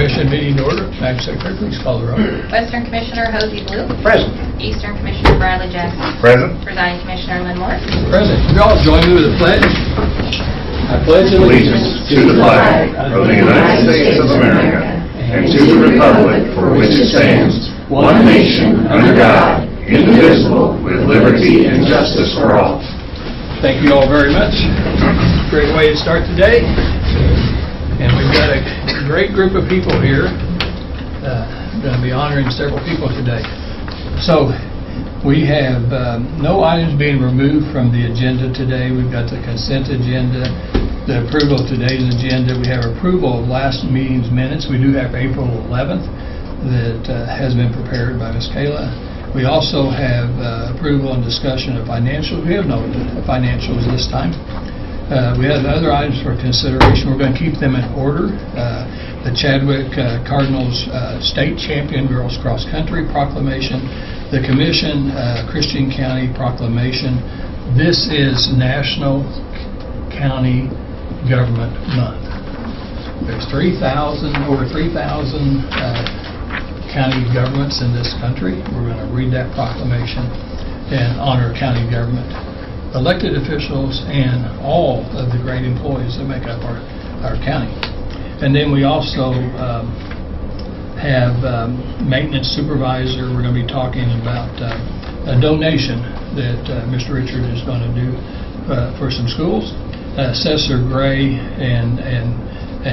Commission meeting to order. Madam Secretary, please call the roll. Western Commissioner Hosey Blue. Present. Eastern Commissioner Bradley Jackson. Present. Presiding Commissioner Lynn Moore. Present. Would you all join me with a pledge? I pledge Allegiance to the flag of the United States of America and to the republic for which it stands, one nation, under God, indivisible, with liberty and justice for all. Thank you all very much. Great way to start the day. And we've got a great group of people here. Going to be honoring several people today. So we have no items being removed from the agenda today. We've got the consent agenda, the approval of today's agenda. We have approval of last meeting's minutes. We do have April 11th that has been prepared by Ms. Kayla. We also have approval and discussion of financials. We have no financials this time. We have other items for consideration. We're going to keep them in order. The Chadwick Cardinals State Champion Girls Cross Country Proclamation, the Commission Christian County Proclamation. This is National County Government Month. There's over 3,000 county governments in this country. We're going to read that proclamation and honor county government, elected officials, and all of the great employees that make up our county. And then we also have maintenance supervisor. We're going to be talking about a donation that Mr. Richard is going to do for some schools. Assessor Gray and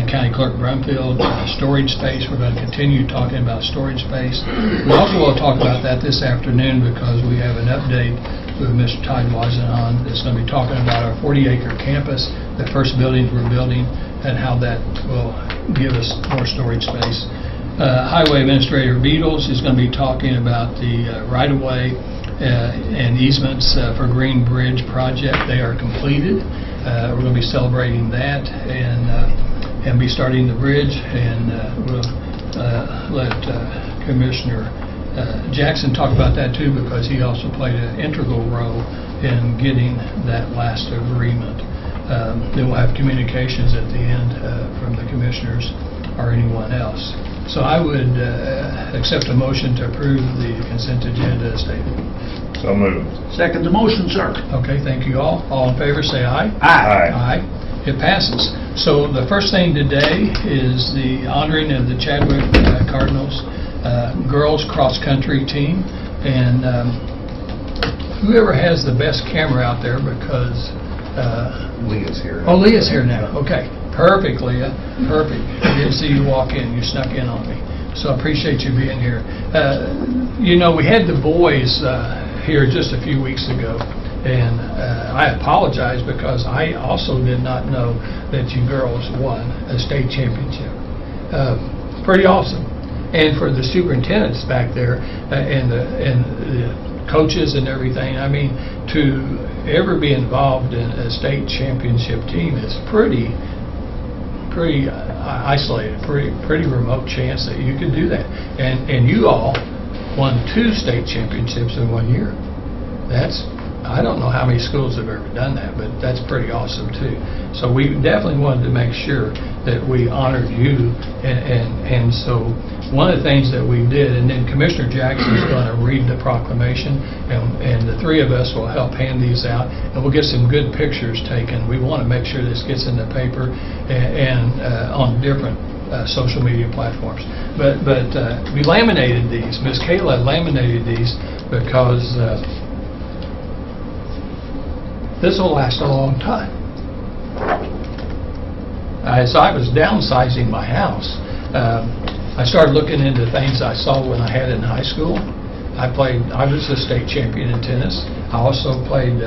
County Clerk Brumfield, storage space. We're going to continue talking about storage space. We also will talk about that this afternoon because we have an update with Mr. Todd Wazenhan that's going to be talking about our 40-acre campus, the first buildings we're building, and how that will give us more storage space. Highway Administrator Beatles is going to be talking about the right-of-way and easements for Green Bridge project. They are completed. We're going to be celebrating that and be starting the bridge, and we'll let Commissioner Jackson talk about that too, because he also played an integral role in getting that last agreement. Then we'll have communications at the end from the commissioners or anyone else. So I would accept a motion to approve the consent agenda as stated. So moved. Second the motion, sir. Okay, thank you all. All in favor say aye. Aye. Aye. It passes. So the first thing today is the honoring of the Chadwick Cardinals girls cross-country team. And whoever has the best camera out there, because Leah's here. oh, Leah's here now. Okay, perfect, Leah. Perfect. I didn't see you walk in. You snuck in on me. So I appreciate you being here. You know, we had the boys here just a few weeks ago, and I apologize because I also did not know that you girls won a state championship. Pretty awesome. And for the superintendents back there and the coaches and everything, I mean, to ever be involved in a state championship team is pretty isolated, pretty remote chance that you could do that. And you all won 2 state championships in 1 year. I don't know how many schools have ever done that, but that's pretty awesome too. So we definitely wanted to make sure that we honored you, and so one of the things that we did, and then Commissioner Jackson is going to read the proclamation, and the three of us will help hand these out, and we'll get some good pictures taken. We want to make sure this gets in the paper and on different social media platforms. But we laminated these. Ms. Kayla laminated these because this will last a long time. As I was downsizing my house, I started looking into things I saw when I had it in high school. I was a state champion in tennis. I also played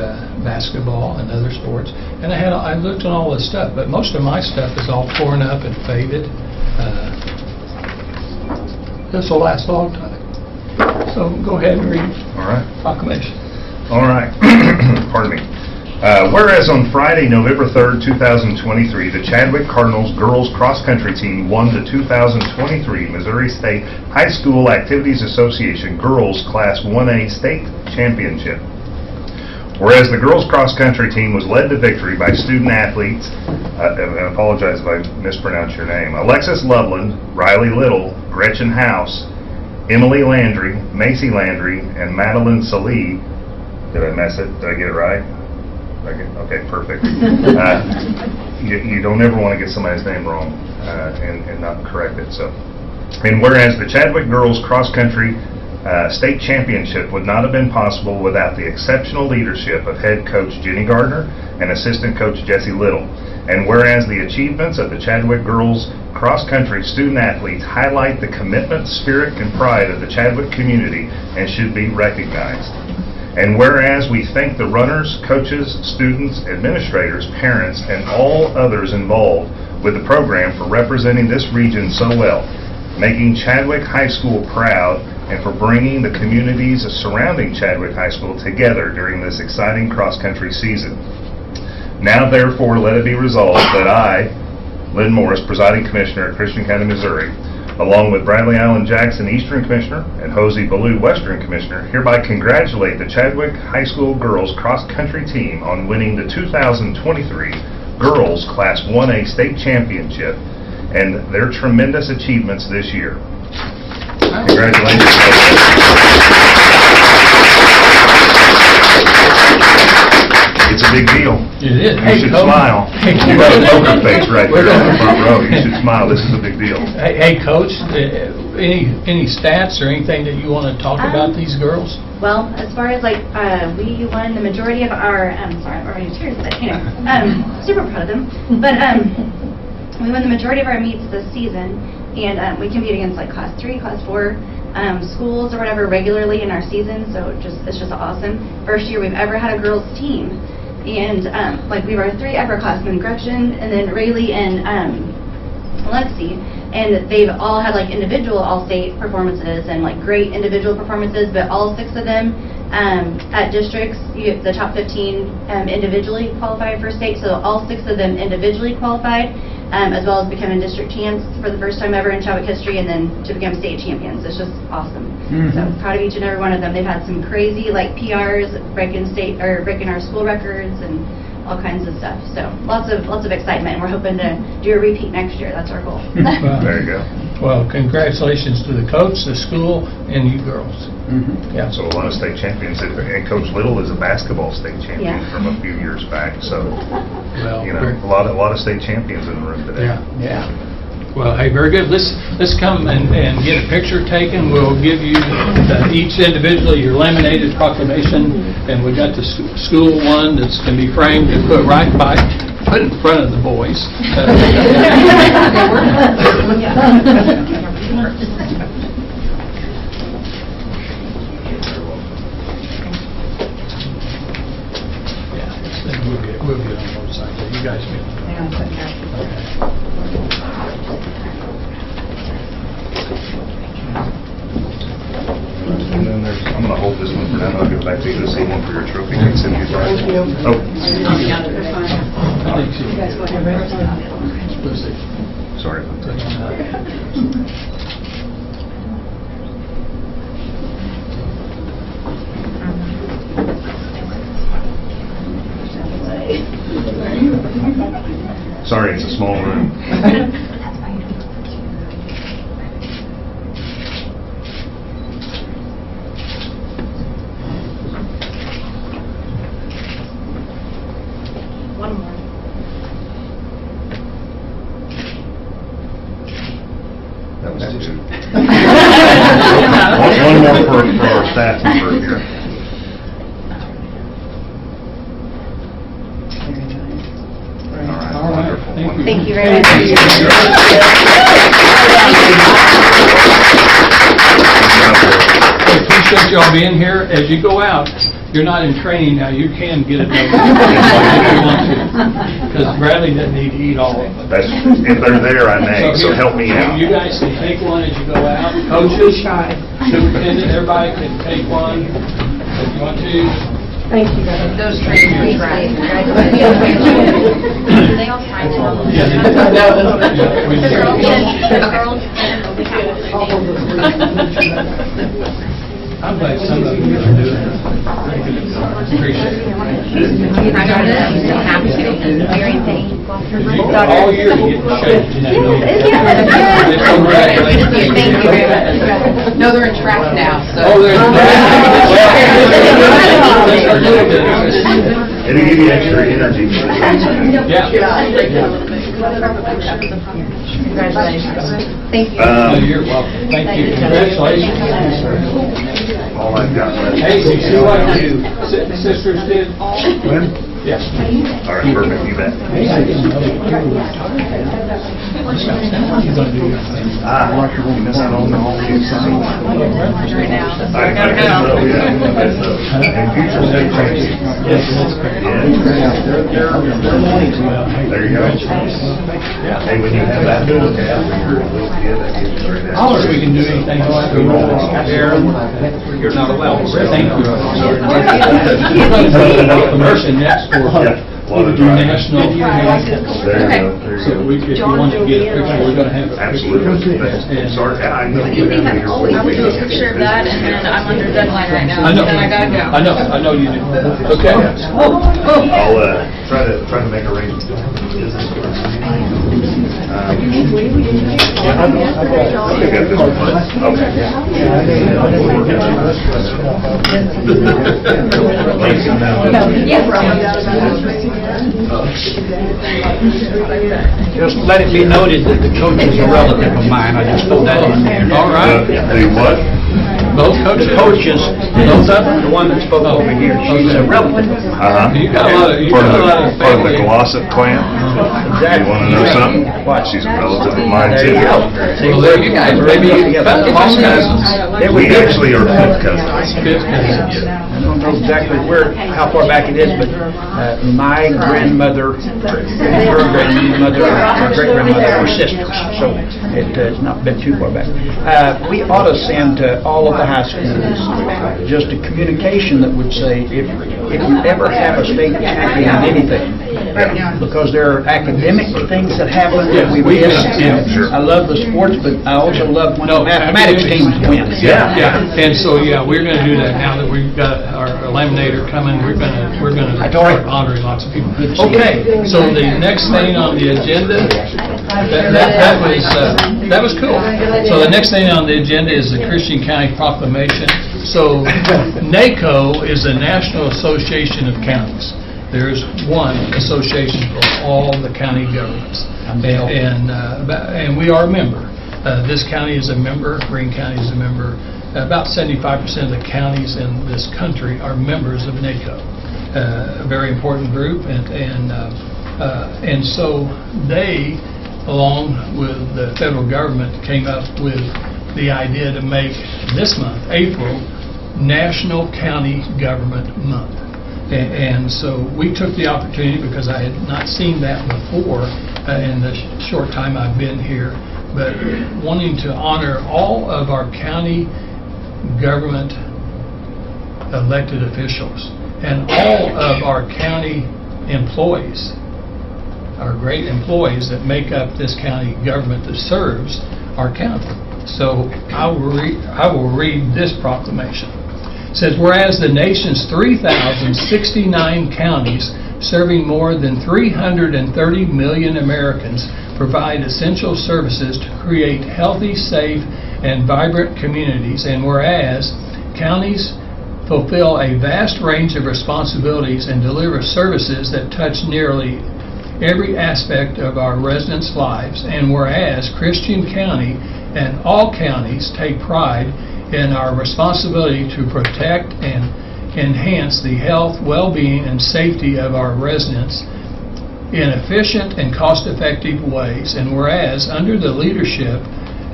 basketball and other sports. And I looked at all this stuff, but most of my stuff is all torn up and faded. This will last a long time. So go ahead and read All right. proclamation. All right. Pardon me. Whereas on Friday, November 3rd, 2023, the Chadwick Cardinals girls cross-country team won the 2023 Missouri State High School Activities Association Girls Class 1A State Championship. Whereas the girls cross-country team was led to victory by student athletes, and I apologize if I mispronounce your name, Alexis Loveland, Riley Little, Gretchen House, Emily Landry, Macy Landry, and Madeline Salee. Did I mess it? Did I get it right? Okay, perfect. You don't ever want to get somebody's name wrong and not correct it. So, and whereas the Chadwick Girls Cross Country State Championship would not have been possible without the exceptional leadership of head coach Jenny Gardner and assistant coach Jesse Little. And whereas the achievements of the Chadwick Girls Cross Country student athletes highlight the commitment, spirit, and pride of the Chadwick community and should be recognized. And whereas we thank the runners, coaches, students, administrators, parents, and all others involved with the program for representing this region so well, making Chadwick High School proud, and for bringing the communities surrounding Chadwick High School together during this exciting cross-country season. Now, therefore, let it be resolved that I, Lynn Morris, Presiding Commissioner at Christian County, Missouri, along with Bradley Allen Jackson, Eastern Commissioner, and Hosea Ballou, Western Commissioner, hereby congratulate the Chadwick High School Girls Cross-Country Team on winning the 2023 Girls Class 1A State Championship and their tremendous achievements this year. Congratulations. It's a big deal. It is. You should smile. You got a poker face right there on the front row. You should smile. This is a big deal. Hey, Coach, any stats or anything that you want to talk about these girls? Well, as far as we won the majority of our, sorry, I'm already tears, but you know, super proud of them. But we won the majority of our meets this season, and we compete against like Class 3, Class 4 schools or whatever regularly in our season. So it's just awesome. First year we've ever had a girls team, and we were 3 upperclassmen, Gretchen, and then Rayleigh and Lexi. And they've all had like individual all-state performances and like great individual performances, but all 6 of them at districts, the top 15 individually qualified for state. So all 6 of them individually qualified, as well as becoming district champs for the first time ever in Chadwick history, and then to become state champions. It's just awesome. So proud of each and every one of them. They've had some crazy like PRs, breaking our school records and all kinds of stuff. So lots of excitement, and we're hoping to do a repeat next year. That's our goal. There you go. Well, congratulations to the coach, the school, and you girls. Yeah. So a lot of state champions, and Coach Little is a basketball state champion Yeah. from a few years back. So Well, a lot of state champions in the room today. Yeah. Well, hey, very good. Let's come and get a picture taken. We'll give you each individually your laminated proclamation, and we got the school one that's going to be framed and put in front of the boys. We'll get on both sides. You guys get. And then I'm going to hold this one for now. I'll give it back to you to see one for your trophy. Thank you. Oh. Sorry about that. Sorry, it's a small room. One more. That was 2. One more for our staff member here. All right. Thank you. Thank you very much. I appreciate y'all being here. As you go out, you're not in training now. You can get it done if you want to, because Bradley doesn't need to eat all of it. If they're there, I may, so here, help me out. You guys can take one as you go out. Coaches, superintendent, everybody can take one if you want to. Those trainers, right? Do they all sign it on? Yeah, they do. Yeah, we do. The girls and we have I'm glad some of you are doing it. Appreciate it. I'm so happy to. Very thankful. All year you get to shake. Just congratulations. Thank you very much. No, they're in track now, so. Oh, there's. It'll give you extra energy. Yeah. Congratulations. Thank you. No, you're welcome. Thank you. Congratulations. All I've got left. Hey, you see what you sisters did? When? Yeah. All right, perfect, you bet. You miss out on the whole kids. Right now. I guess so, yeah. And future state champions. Yes, that's great. There you go. Hey, when you have that to look at, when you're a little kid, that gives you great. All if we can do anything to Aaron, you're not allowed. Thank you. We're going to do a promotion next for Water do drive. national. There you go, there So you go. if you want to get a picture, we're going to have a picture. Absolutely. Sorry, I know. I will do a picture of that, and then I'm under deadline right now, I know. and then I gotta go. I know you do. Okay. I'll try to make arrangements. I got this one. Just let it be noted that the coach is a relative of mine. I just put that in there. All right. The what? Both coaches? The coaches, the one that spoke over here, she's a relative. You got a lot of, you Part got a of lot of part of the family. Glossop clan. You want to know something? What? She's a relative of mine There too. you go. Well, there you guys, maybe you lost cousins. We actually are fifth cousins. Fifth cousins. I don't know exactly how far back it is, but my grandmother and her grandmother, my great-grandmother were sisters, so it has not been too far back. We ought to send to all of the high schools just a communication that would say, if you ever have a state champion in anything, because there are academic things that happen that we miss. Yeah, sure. I love the sports, but I also love when the mathematics teams win. Yeah, and so, we're gonna do that now that we've got our laminator coming, we're gonna start honoring lots of people. Okay, so the next thing on the agenda, that was cool. So the next thing on the agenda is the Christian County Proclamation. So NACO is the National Association of Counties. There's one association for all the county governments. And we are a member. This county is a member, Greene County is a member. About 75% of the counties in this country are members of NACO. A very important group, and so they, along with the federal government, came up with the idea to make this month, April, National County Government Month. And so we took the opportunity, because I had not seen that before in the short time I've been here, but wanting to honor all of our county government elected officials and all of our county employees, our great employees that make up this county government that serves our county. So I will read this proclamation. It says, whereas the nation's 3,069 counties serving more than 330 million Americans provide essential services to create healthy, safe, and vibrant communities, and whereas counties fulfill a vast range of responsibilities and deliver services that touch nearly every aspect of our residents' lives, and whereas Christian County and all counties take pride in our responsibility to protect and enhance the health, well-being, and safety of our residents in efficient and cost-effective ways, and whereas under the leadership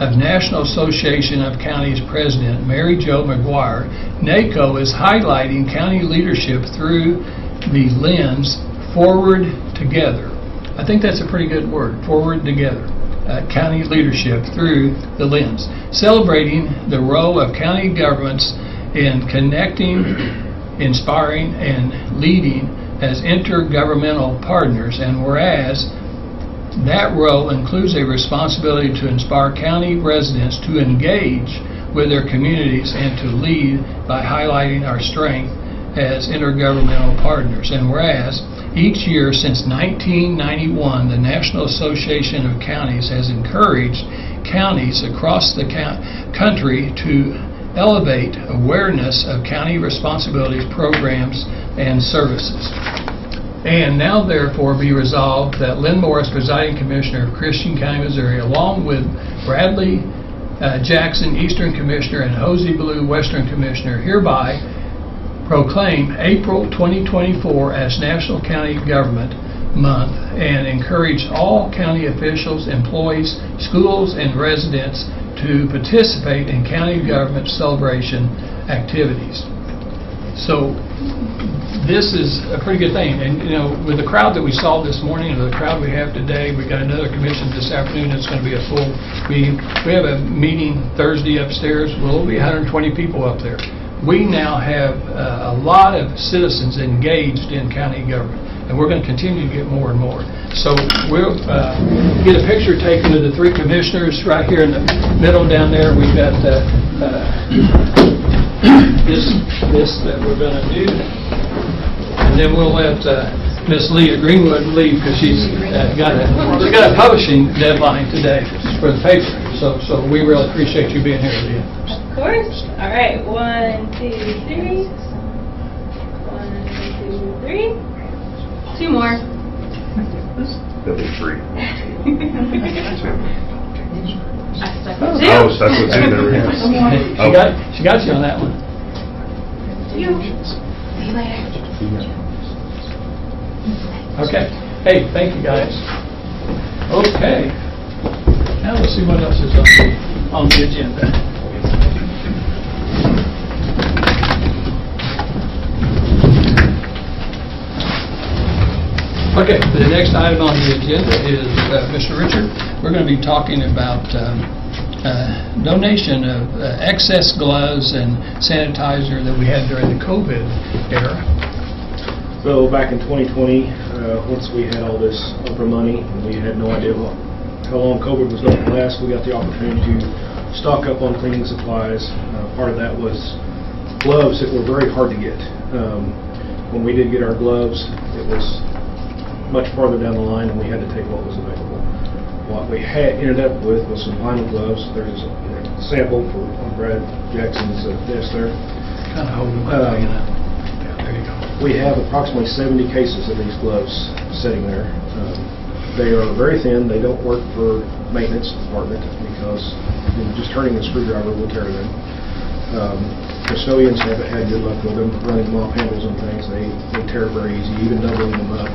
of National Association of Counties President Mary Jo McGuire, NACO is highlighting county leadership through the lens Forward Together. I think that's a pretty good word, Forward Together. County leadership through the lens, celebrating the role of county governments in connecting, inspiring, and leading as intergovernmental partners, and whereas that role includes a responsibility to inspire county residents to engage with their communities and to lead by highlighting our strength as intergovernmental partners. And whereas each year since 1991, the National Association of Counties has encouraged counties across the country to elevate awareness of county responsibilities, programs, and services. And now therefore be resolved that Lynn Morris, presiding commissioner of Christian County, Missouri, along with Bradley Jackson, Eastern Commissioner, and Hosey Blue, Western Commissioner, hereby proclaim April 2024 as National County Government Month and encourage all county officials, employees, schools, and residents to participate in county government celebration activities. So this is a pretty good thing. And you know, with the crowd that we saw this morning and the crowd we have today, we got another commission this afternoon. It's going to be a full meeting. We have a meeting Thursday upstairs. Well, it'll be 120 people up there. We now have a lot of citizens engaged in county government, and we're going to continue to get more and more. So we'll get a picture taken of the three commissioners right here in the middle down there. We've got this that we're going to do, and then we'll let Miss Leah Greenwood leave because she's got a publishing deadline today for the paper. So we really appreciate you being here, Leah. Of course. All right. 1, 2, 3. 1, 2, 3. 2 more. There'll be 3. I stuck with 2. Oh, stuck with 2. There we go. She got you on that one. See you later. Okay. Hey, thank you guys. Okay. Now let's see what else is on the agenda. Okay, the next item on the agenda is, Mr. Richard, we're going to be talking about donation of excess gloves and sanitizer that we had during the COVID era. So back in 2020, once we had all this upper money, and we had no idea how long COVID was going to last, we got the opportunity to stock up on cleaning supplies. Part of that was gloves that were very hard to get. When we did get our gloves, it was much farther down the line, and we had to take what was available. What we had ended up with was some vinyl gloves. There's a sample for on Brad Jackson's desk there. Kind of hold them up. Yeah, there you go. We have approximately 70 cases of these gloves sitting there. They are very thin. They don't work for maintenance department because just turning the screwdriver will tear them. Custodians haven't had good luck with them running mop handles and things. They tear very easy, even doubling them up.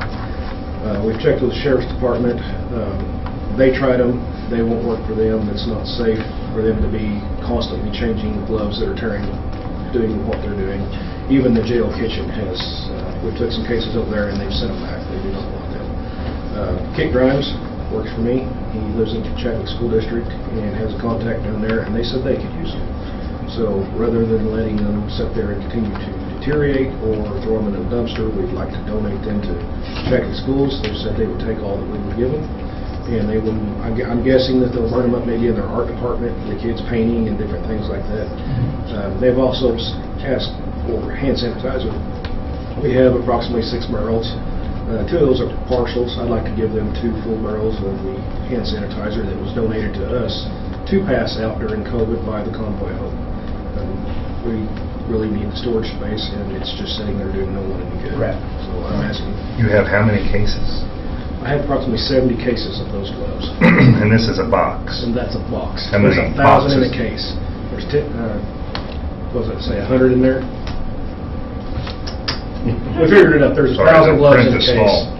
We've checked with the Sheriff's Department. They tried them. They won't work for them. It's not safe for them to be constantly changing the gloves that are doing what they're doing. Even the jail kitchen has, we took some cases over there and they've sent them back. They do not want them. Kate Grimes works for me. He lives in Chadwick School District and has a contact down there, and they said they could use them. So rather than letting them sit there and continue to deteriorate or throw them in a dumpster, we'd like to donate them to Chadwick Schools. They said they would take all that we would give them, and they would. I'm guessing that they'll burn them up maybe in their art department, the kids painting and different things like that. They've also asked for hand sanitizer. We have approximately 6 barrels. 2 of those are partials. I'd like to give them 2 full barrels of the hand sanitizer that was donated to us to pass out during COVID by the Convoy Home. We really need the storage space, and it's just sitting there doing no one any good. Right. So I'm asking. You have how many cases? I have approximately 70 cases of those gloves. And this is a box. And that's a box. How many There's 1,000 in a boxes? case. There's, what does that say, 100 in there? We figured it up. There's Sorry, 1,000 the gloves print in a is case. small.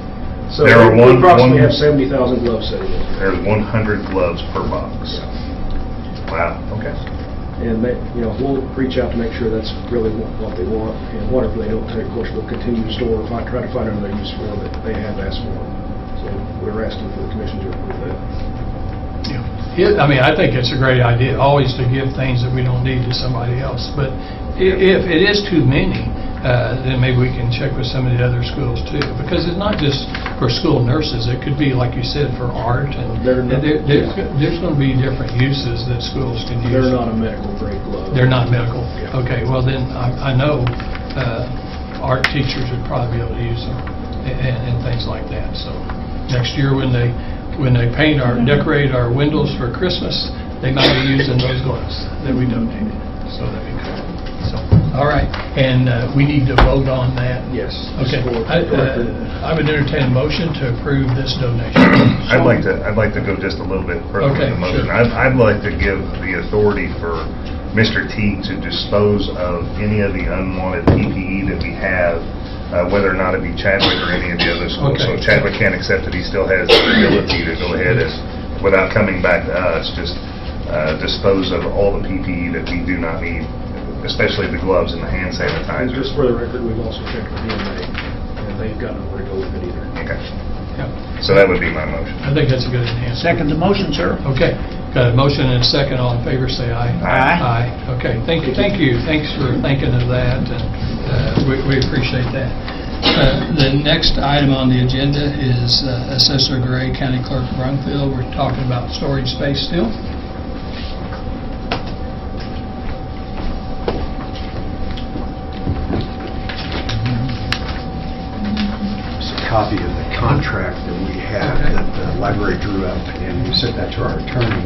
So There are we one- approximately one- have 70,000 gloves sitting in there. There's 100 gloves per box. Wow, okay. And they, we'll reach out to make sure that's really what they want. And whatever they don't take, of course, we'll continue to store, try to find another use for them that they have asked for. So we're asking for the commission to approve that. I mean, I think it's a great idea, always to give things that we don't need to somebody else. But if it is too many, then maybe we can check with some of the other schools too. Because it's not just for school nurses. It could be, like you said, for art. And there's going to be different uses that schools can use. They're not a medical grade glove. They're not medical? Yeah. Okay, well then, I know art teachers would probably be able to use them and things like that. So next year when they paint decorate our windows for Christmas, they might be using those gloves that we donated. So that'd be cool. So, all right, and we need to vote on that? Yes. Okay. I would entertain a motion to approve this donation. I'd like to go just a little bit further with Okay, the motion. sure. I'd like to give the authority for Mr. Teague to dispose of any of the unwanted PPE that we have, whether or not it be Chadwick or any of the other schools. So Okay. if Chadwick can't accept it, he still has the ability to go ahead and, without coming back to us, just dispose of all the PPE that we do not need, especially the gloves and the hand And sanitizer. just for the record, we've also checked with DMA, and they've got nowhere to go with it either. Okay. Yeah. So that would be my motion. I think that's a good enhancement. Second the motion, sir. Okay, got a motion and a second. All in favor, say aye. Aye. Aye. Okay, thank you. Thanks for thinking of that, and we appreciate that. The next item on the agenda is Assessor Gray, County Clerk Brumfield. We're talking about storage space still. It's a copy of the contract that we have Okay. that the library drew up, and we sent that to our attorney.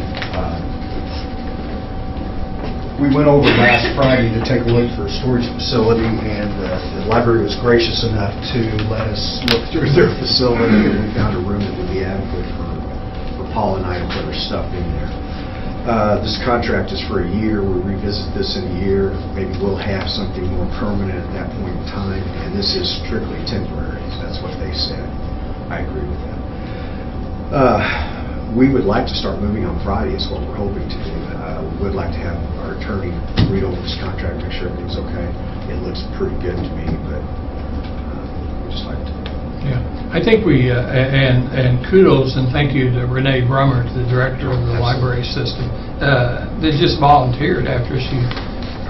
We went over last Friday to take a look for a storage facility, and the library was gracious enough to let us look through their facility, and we found a room that would be adequate for Paul and I to put our stuff in there. This contract is for a year. We'll revisit this in a year. Maybe we'll have something more permanent at that point in time, and this is strictly temporary. That's what they said. I agree with that. We would like to start moving on Friday is what we're hoping to do. We would like to have our attorney read over this contract, make sure everything's okay. It looks pretty good to me, but we'd just like to. Yeah, I think we, and kudos and thank you to Renee Brummer, the director of the library system, that just volunteered after she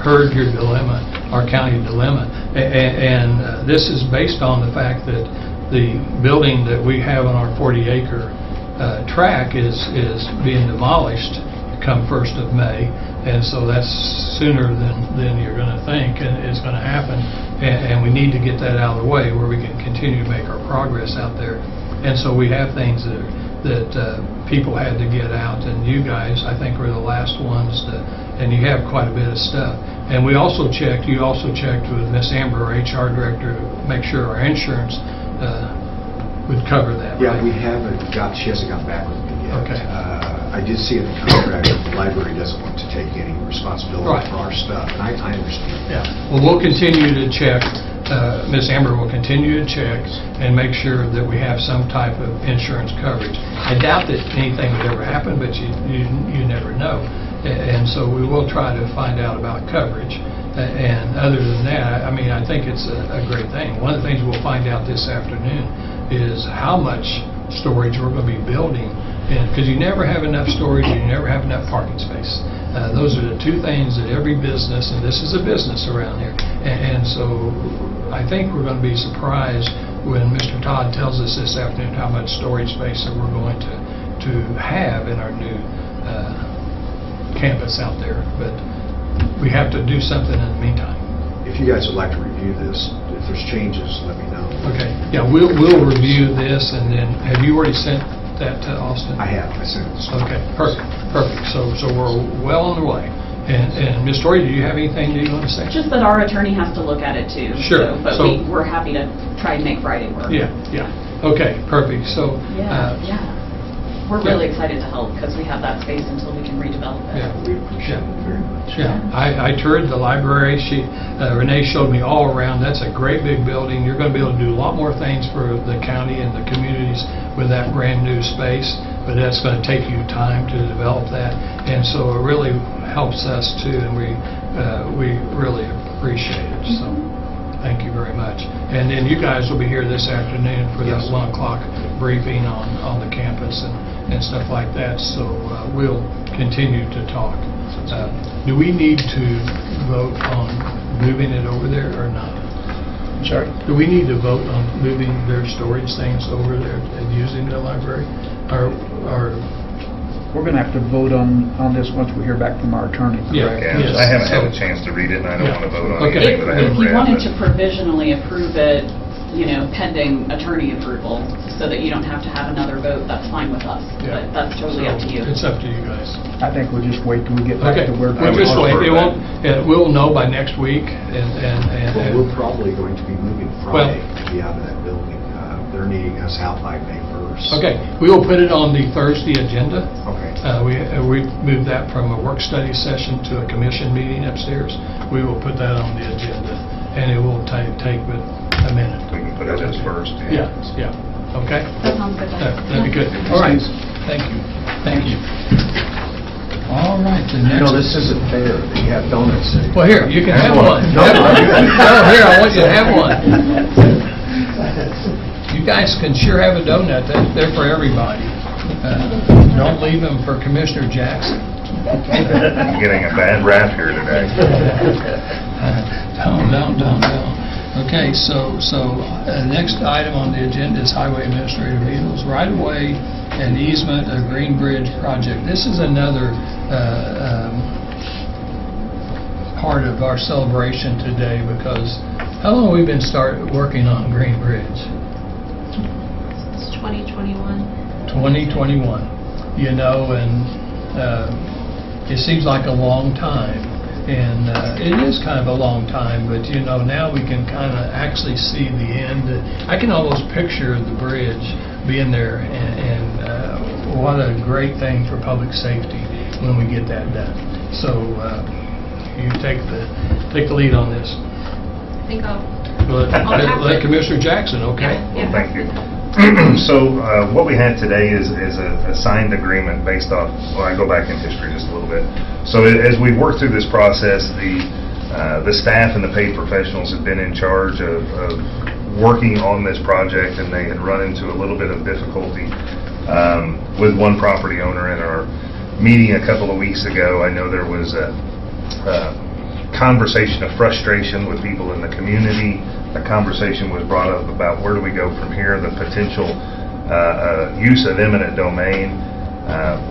heard your dilemma, our county dilemma. And this is based on the fact that the building that we have on our 40-acre track is being demolished come 1st of May, and so that's sooner than you're going to think, and it's going to happen, and we need to get that out of the way where we can continue to make our progress out there. And so we have things that people had to get out, and you guys, I think, were the last ones and you have quite a bit of stuff. And you also checked with Miss Amber, our HR director, to make sure our insurance would cover that, Yeah, right? she hasn't got back with me yet. Okay. I did see in the contract that the library doesn't want to take any responsibility Right. for our stuff, and I understand. Yeah, well, we'll continue to check, Ms. Amber will continue to check and make sure that we have some type of insurance coverage. I doubt that anything would ever happen, but you never know. And so we will try to find out about coverage. And other than that, I mean, I think it's a great thing. One of the things we'll find out this afternoon is how much storage we're going to be building, because you never have enough storage and you never have enough parking space. Those are the two things that every business, and this is a business around here, and so I think we're going to be surprised when Mr. Todd tells us this afternoon how much storage space that we're going to have in our new campus out there. But we have to do something in the meantime. If you guys would like to review this, if there's changes, let me know. Okay, yeah, we'll review this, and then, have you already sent that to Austin? I have. I sent it. Okay, perfect. So we're well on the way. And Ms. Story, do you have anything that you want to say? Just that our attorney has to look at it too. Sure. But So- we're happy to try and make Friday work. Yeah. Okay, perfect. So, Yeah. We're Yeah. really excited to help because we have that space until we can redevelop it. Yeah. We appreciate it very much. yeah, I toured the library. Renee showed me all around. That's a great big building. You're going to be able to do a lot more things for the county and the communities with that brand new space, but that's going to take you time to develop that. And so it really helps us too, and we really appreciate it. So thank you very much. And then you guys will be here this afternoon for that Yes. 1 o'clock briefing on the campus, and stuff like that, so we'll continue to talk. Do we need to vote on moving it over there or not? Sorry? Do we need to vote on moving their storage things over there and using the library? Or We're going to have to vote on this once we hear back from our attorney, Yeah. correct? Yeah, Yes. I haven't had a So- chance to read it, and I don't Yeah. want to vote on Okay. anything that I haven't If you read. wanted but- to provisionally approve it, pending attorney approval, so that you don't have to have another vote, that's fine with us. Yeah. But that's totally up to you. It's up to you guys. I think we'll just wait till we get back Okay, to where... we'll just wait. It won't, we'll know by next week, Well, we're probably going to be moving Well- Friday to be out of that building. They're needing us out by May 1st. Okay, we will put it on the Thursday agenda. Okay. We moved that from a work study session to a commission meeting upstairs. We will put that on the agenda, and it will take but a minute. We can put it as first. Yeah, okay? That sounds good. That'd be good. All right, thank you. All right, the next... No, this isn't fair. You have donuts. Well, here, you can have one. No, I'm good. No, here, I want you to have one. You guys can sure have a donut. They're for everybody. Don't leave them for Commissioner Jackson. I'm getting a bad rap here today. Don't. Okay, so next item on the agenda is Highway Administrative Vehicles, right-of-way and easement of Green Bridge project. This is another part of our celebration today because how long have we been working on Green Bridge? It's 2021. 2021. And it seems like a long time. And it is kind of a long time, but now we can kind of actually see the end. I can almost picture the bridge being there, and what a great thing for public safety when we get that done. So you take the lead on this. I think I'll Let Commissioner Jackson, okay? Yeah. Well, thank you. So what we had today is a signed agreement based off, well, I go back in history just a little bit. So as we work through this process, the staff and the paid professionals have been in charge of working on this project, and they had run into a little bit of difficulty with one property owner. In our meeting a couple of weeks ago, I know there was a conversation of frustration with people in the community. A conversation was brought up about where do we go from here. The potential use of eminent domain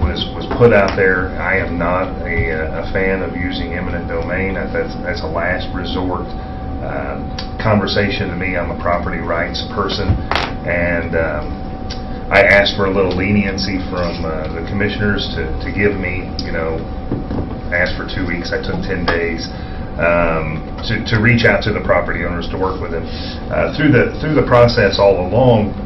was put out there. I am not a fan of using eminent domain. That's a last resort conversation to me. I'm a property rights person, and I asked for a little leniency from the commissioners to give me, asked for 2 weeks. I took 10 days. To reach out to the property owners, to work with them. Through the process all along,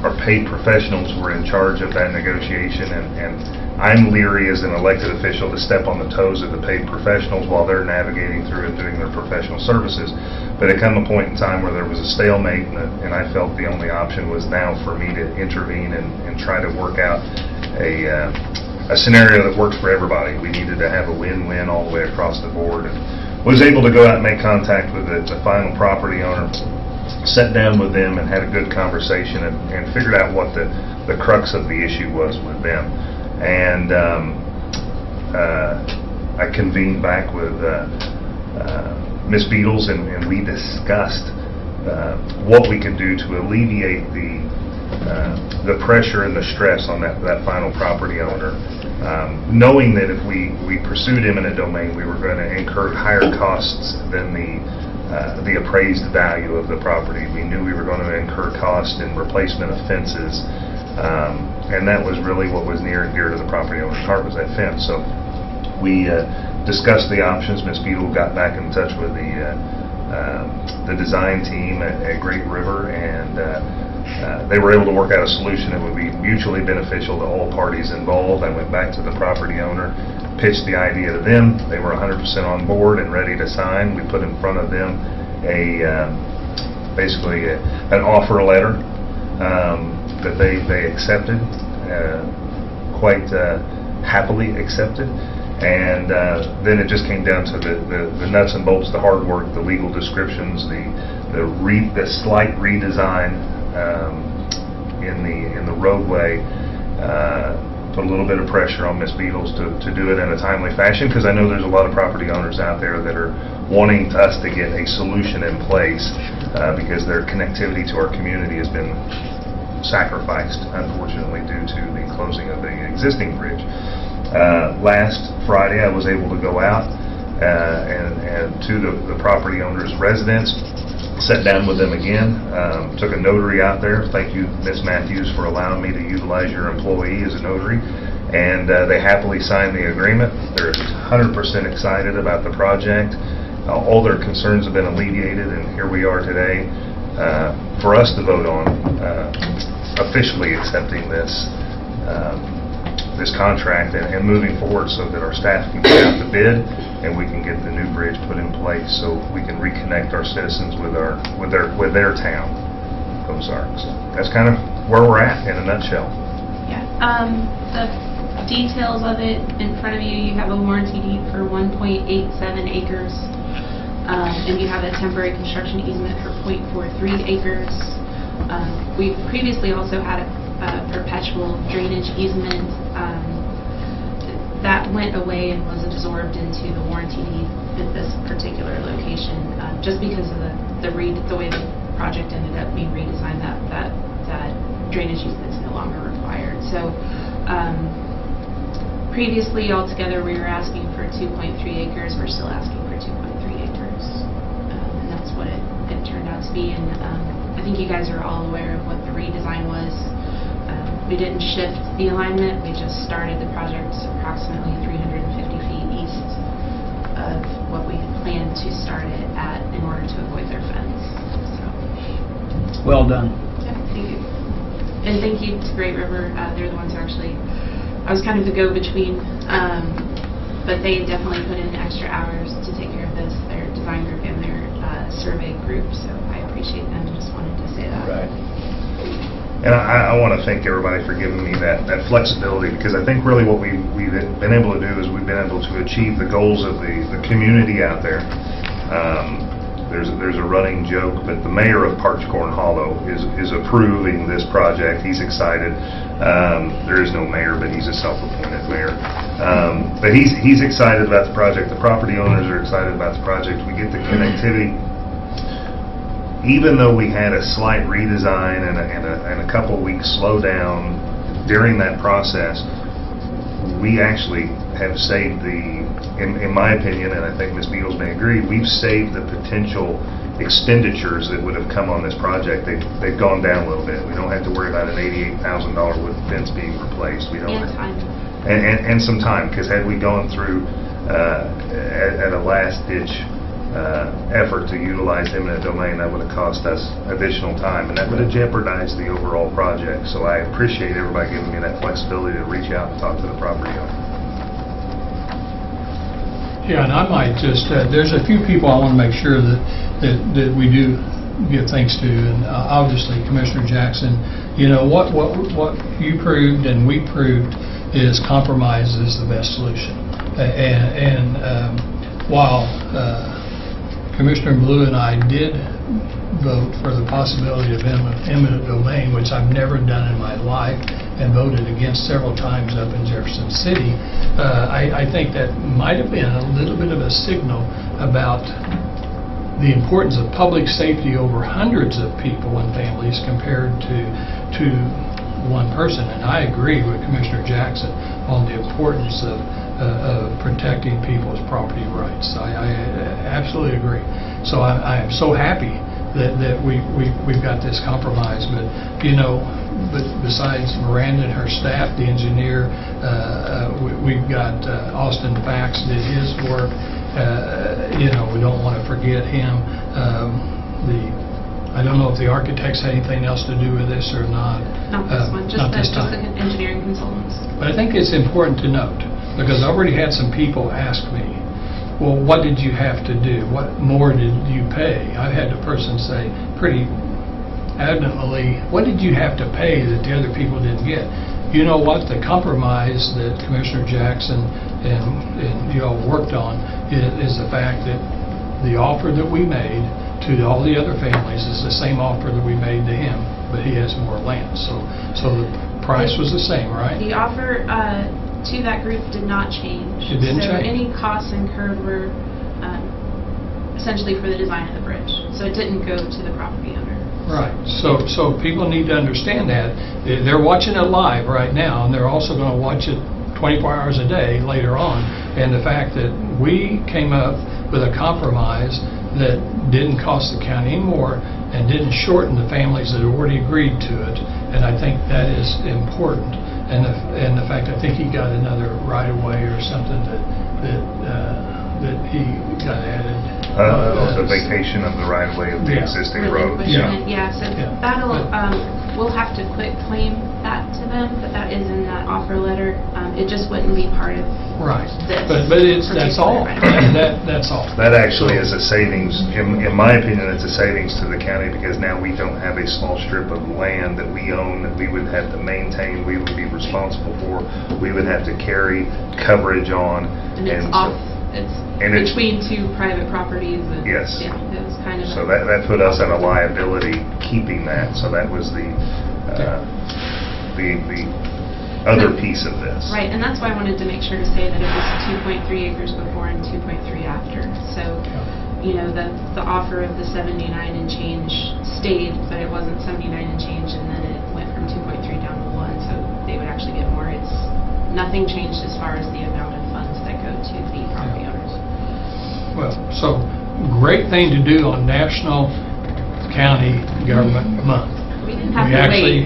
our paid professionals were in charge of that negotiation, and I'm leery as an elected official to step on the toes of the paid professionals while they're navigating through and doing their professional services. But it come a point in time where there was a stalemate, and I felt the only option was now for me to intervene and try to work out a scenario that works for everybody. We needed to have a win-win all the way across the board, and was able to go out and make contact with the final property owner, sat down with them and had a good conversation, and figured out what the crux of the issue was with them. And I convened back with Ms. Beatles, and we discussed what we could do to alleviate the pressure and the stress on that final property owner. Knowing that if we pursued eminent domain, we were going to incur higher costs than the appraised value of the property. We knew we were going to incur cost in replacement of fences, and that was really what was near and dear to the property owner's heart, was that fence. So we discussed the options. Ms. Beadle got back in touch with the design team at Great River, and they were able to work out a solution that would be mutually beneficial to all parties involved. I went back to the property owner, pitched the idea to them. They were 100% on board and ready to sign. We put in front of them basically an offer letter that they accepted, quite happily accepted. And then it just came down to the nuts and bolts, the hard work, the legal descriptions, the slight redesign in the roadway, put a little bit of pressure on Ms. Beatles to do it in a timely fashion, because I know there's a lot of property owners out there that are wanting us to get a solution in place because their connectivity to our community has been sacrificed, unfortunately, due to the closing of the existing bridge. Last Friday, I was able to go out and to the property owner's residence, sat down with them again, took a notary out there. Thank you, Ms. Matthews, for allowing me to utilize your employee as a notary. And they happily signed the agreement. They're 100% excited about the project. All their concerns have been alleviated, and here we are today for us to vote on officially accepting this contract and moving forward so that our staff can get out the bid and we can get the new bridge put in place so we can reconnect our citizens with their town, Ozark. So that's kind of where we're at in a nutshell. Yeah. The details of it in front of you, you have a warranty deed for 1.87 acres, and you have a temporary construction easement for 0.43 acres. We previously also had a perpetual drainage easement that went away and was absorbed into the warranty deed at this particular location, just because of the way the project ended up being redesigned. That drainage easement is no longer required. So previously, altogether, we were asking for 2.3 acres. We're still asking for 2.3 acres, and that's what it turned out to be. And I think you guys are all aware of what the redesign was. We didn't shift the alignment, we just started the project approximately 350 feet east of what we had planned to start it at in order to avoid their fence. So. Well done. Yeah, thank you. And thank you to Great River. They're the ones who actually, I was kind of the go-between, but they definitely put in extra hours to take care of this, their design group and their survey group, so I appreciate them. Just wanted to say that. Right. And I want to thank everybody for giving me that flexibility, because I think really what we've been able to do is we've been able to achieve the goals of the community out there. There's a running joke, but the mayor of Parchcorn Hollow is approving this project. He's excited. There is no mayor, but he's a self-appointed mayor. But he's excited about the project. The property owners are excited about the project. We get the connectivity. Even though we had a slight redesign and a couple weeks slowdown during that process, we actually have saved in my opinion, and I think Ms. Beatles may agree, we've saved the potential expenditures that would have come on this project. They've gone down a little bit. We don't have to worry about an $88,000 wooden fence being replaced. We don't. And time. And some time, because had we gone through at a last-ditch effort to utilize eminent domain, that would have cost us additional time, and that would have jeopardized the overall project. So I appreciate everybody giving me that flexibility to reach out and talk to the property owner. Yeah, and I might just, there's a few people I want to make sure that we do give thanks to, and obviously Commissioner Jackson, you know, what you proved and we proved is compromise is the best solution. And while Commissioner Blue and I did vote for the possibility of eminent domain, which I've never done in my life, and voted against several times up in Jefferson City, I think that might have been a little bit of a signal about the importance of public safety over hundreds of people and families compared to one person. And I agree with Commissioner Jackson on the importance of protecting people's property rights. I absolutely agree. So I am so happy that we've got this compromise. But you know, besides Miranda and her staff, the engineer, we've got Austin Fax did his work. You know, we don't want to forget him. I don't know if the architects had anything else to do with this or not. Not this one, just time. the engineering consultants. But I think it's important to note, because I already had some people ask me, well, what did you have to do? What more did you pay? I had a person say pretty adamantly, what did you have to pay that the other people didn't get? You know what? The compromise that Commissioner Jackson and you all worked on is the fact that the offer that we made to all the other families is the same offer that we made to him, but he has more land. So the price was the same, right? The offer to that group did not change. It didn't so change? any costs incurred were essentially for the design of the bridge. So it didn't go to the property owner. Right, so people need to understand that. They're watching it live right now, and they're also going to watch it 24 hours a day later on. And the fact that we came up with a compromise that didn't cost the county any more and didn't shorten the families that had already agreed to it, and I think that is important. And the fact, I think he got another right-of-way or something that he got added. The vacation of the right-of-way of the Yeah. existing road. Relinquishment, yeah, so Yeah. that'll, we'll have to quit claim that to them, but that is in that offer letter. It just wouldn't be part of Right, this. but that's all. particular That's all. That actually is a savings, in my opinion, it's a savings to the county because now we don't have a small strip of land that we own that we would have to maintain, we would be responsible for, we would have to carry coverage on. And it's so- off, it's and it's- between two private properties. And, Yes. Yeah, it was kind of. So that put us in a liability keeping that, so that was the other piece of this. Right, and that's why I wanted to make sure to say that it was 2.3 acres before and 2.3 after. So, you know, the offer of the 79 and change stayed, but it wasn't 79 and change, and then it went from 2.3 down to 1, so they would actually get more. It's nothing changed as far as the amount of funds that go to the property owners. Well, so great thing to do on National County Government Month. We didn't have We to actually,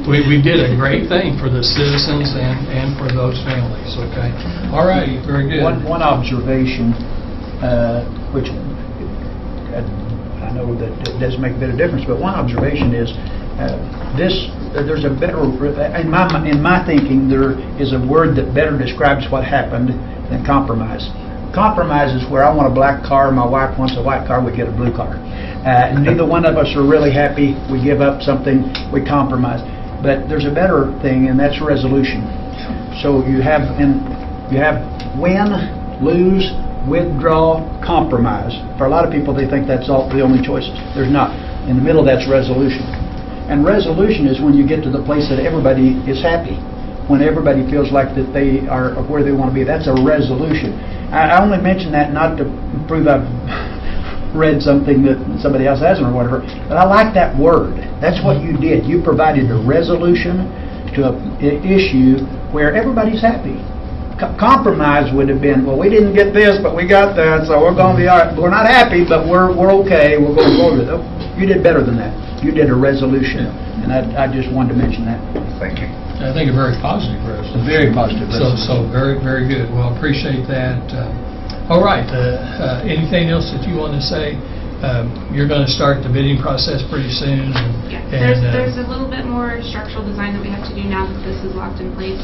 wait. we did a great thing for the citizens and for those families, okay? All righty, very good. One observation, which I know that it does make a bit of difference, but one observation is there's a better, in my thinking, there is a word that better describes what happened than compromise. Compromise is where I want a black car, my wife wants a white car, we get a blue car. Neither one of us are really happy, we give up something, we compromise. But there's a better thing, and that's resolution. So you have win, lose, withdraw, compromise. For a lot of people, they think that's all the only choices. There's not. In the middle, that's resolution. And resolution is when you get to the place that everybody is happy, when everybody feels like that they are where they want to be. That's a resolution. I only mention that not to prove I've read something that somebody else hasn't or whatever, but I like that word. That's what you did. You provided a resolution to an issue where everybody's happy. Compromise would have been, well, we didn't get this, but we got that, so we're going to be all right. We're not happy, but we're okay. We're going forward. You did better than that. You did a resolution, and I just wanted to mention that. Thank you. I think a very positive resolution. Very positive So very, very good. Well, appreciate that. All right, anything else that you want to say? You're going to start the bidding process pretty soon. Yeah, and, there's a little bit more structural design that we have to do now that this is locked in place,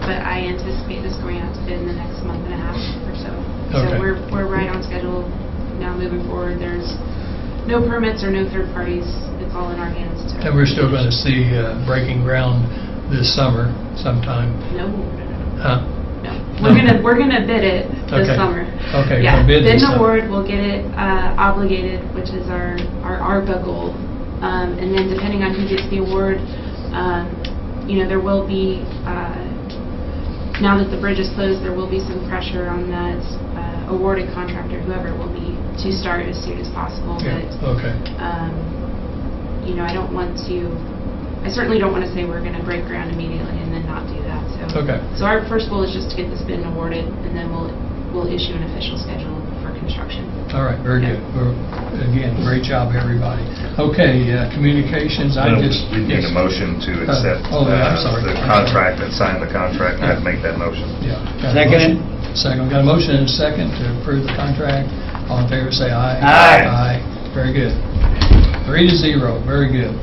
but I anticipate this going out to bid in the next month and a half or so. Okay. So we're right on schedule now moving forward. There's no permits or no third parties. It's all in our hands. And we're still going to see breaking ground this summer sometime. No. Huh? No. We're gonna bid it this Okay. summer. Okay, Yeah. we'll bid Bid this and summer. award. We'll get it obligated, which is our ARPA goal. And then depending on who gets the award, you know, there will be, now that the bridge is closed, there will be some pressure on that awarded contractor, whoever it will be, to start as soon as possible. Yeah, But, okay. you know, I certainly don't want to say we're going to break ground immediately and then not do that. So, Okay. So our first goal is just to get this bid awarded, and then we'll issue an official schedule for construction. All right, very good. Well, again, great job, everybody. Okay, communications, I just... We need a motion to accept I'm sorry. the contract and sign the contract, and I'd make that motion. Yeah. Got a Second. motion. Second. Got a motion and a second to approve the contract. All in favor, say aye. Aye. Aye. Very good. 3-0, very good.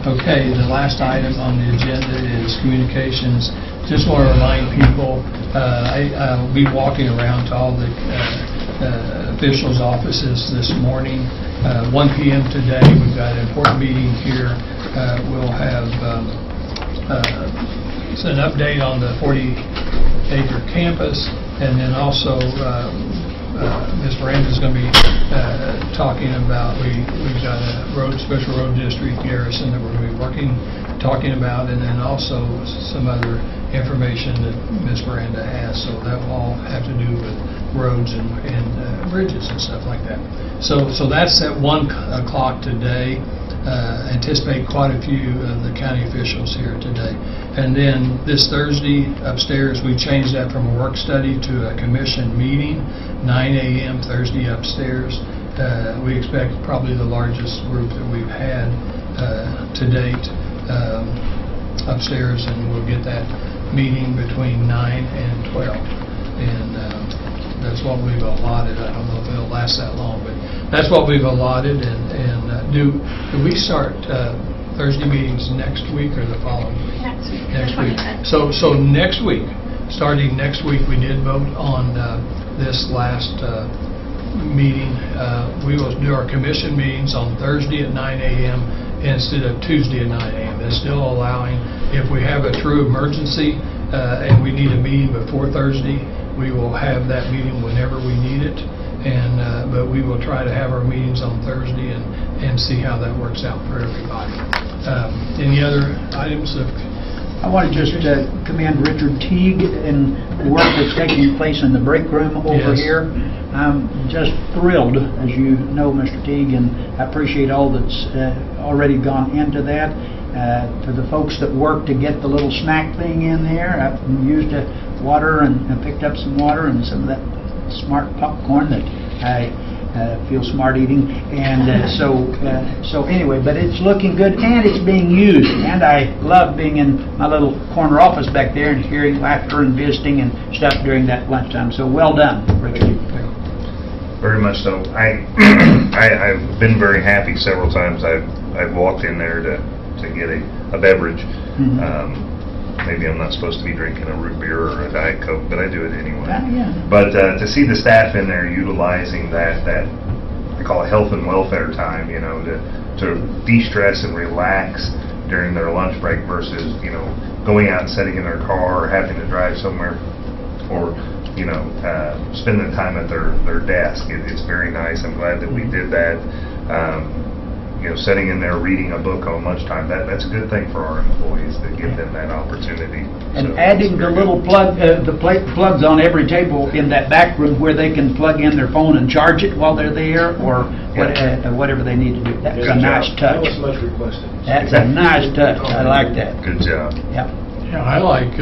Okay, the last item on the agenda is communications. Just want to remind people, I'll be walking around to all the officials' offices this morning. 1 p.m. today, we've got an important meeting here. We'll have an update on the 40-acre campus, And then also, Ms. Miranda's going to be talking about, we've got a special road district, Garrison, that we're going to be talking about, and then also some other information that Ms. Miranda has. So that will all have to do with roads and bridges and stuff like that. So that's at 1 o'clock today. Anticipate quite a few of the county officials here today. And then this Thursday upstairs, we changed that from a work study to a commission meeting, 9 a.m. Thursday upstairs. We expect probably the largest group that we've had to date upstairs, and we'll get that meeting between 9 and 12. And that's what we've allotted. I don't know if it'll last that long, but that's what we've allotted. And do we start Thursday meetings next week or the following week? Next week. So next week, starting next week, we did vote on this last meeting. We will do our commission meetings on Thursday at 9 a.m. instead of Tuesday at 9 a.m. It's still allowing, if we have a true emergency and we need a meeting before Thursday, we will have that meeting whenever we need it. But we will try to have our meetings on Thursday and see how that works out for everybody. Any other items of... I want to just commend Richard Teague and the work that's taking place in the break room over Yes. here. I'm just thrilled, as you know, Mr. Teague, and I appreciate all that's already gone into that. For the folks that work to get the little snack thing in there, I've used water and picked up some water and some of that smart popcorn that I feel smart eating, and so anyway, but it's looking good and it's being used, and I love being in my little corner office back there and hearing laughter and visiting and stuff during that lunchtime. So well done, Richard. Very much so. I've been very happy several times. I've walked in there to get a beverage. Mm-hmm. Maybe I'm not supposed to be drinking a root beer or a Diet Coke, but I do it anyway. Yeah. But to see the staff in there utilizing that I call it health and welfare time, to de-stress and relax during their lunch break versus, going out and sitting in their car or having to drive somewhere or, spending time at their desk. It's very nice. I'm glad that we did that. Sitting in there reading a book on lunchtime, that's a good thing for our employees to give them that opportunity. And So adding it's the very little good. plugs on every table in that back room where they can plug in their phone and charge it while they're there, or whatever they need to do. That's a nice That touch. was much requested. That's a nice touch. I like that. Good job. Yeah. Yeah, I like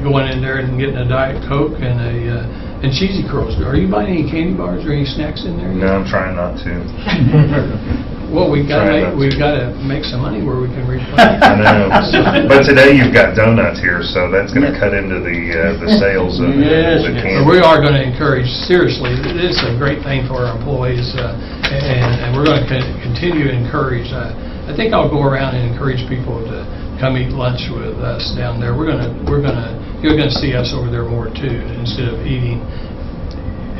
going in there and getting a Diet Coke and cheesy curls. Are you buying any candy bars or any snacks in there? No, I'm trying not to. Well, we got to make some money where we can replenish. I know. But today you've got donuts here, so that's going to cut into the sales of Yes, the yes. candy. But we are going to encourage, seriously, it's a great thing for our employees, and we're going to continue to encourage. I think I'll go around and encourage people to come eat lunch with us down there. You're going to see us over there more too, instead of eating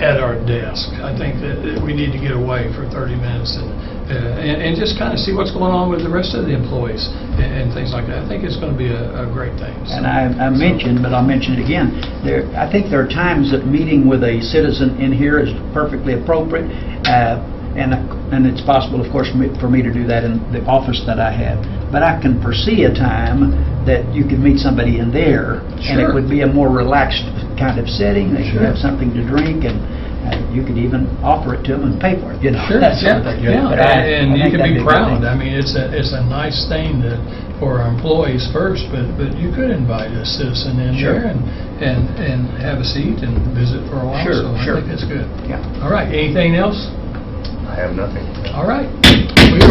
at our desk. I think that we need to get away for 30 minutes and just kind of see what's going on with the rest of the employees and things like that. I think it's going to be a great thing. So. And I mentioned, but I'll mention it again, I think there are times that meeting with a citizen in here is perfectly appropriate, and it's possible, of course, for me to do that in the office that I have. But I can foresee a time that you could meet somebody in there, and it Sure. would be a more relaxed kind of setting. They could have something to drink, and you could even offer it to them and pay for it. Sure, that sort of thing. But and I you think can that'd be a good proud. thing. I mean, it's a nice thing for our employees first, but you could invite a citizen in Sure. there and have a seat and visit for a while. Sure, so sure. I think it's good. Yeah. All right. Anything else? I have nothing. All right.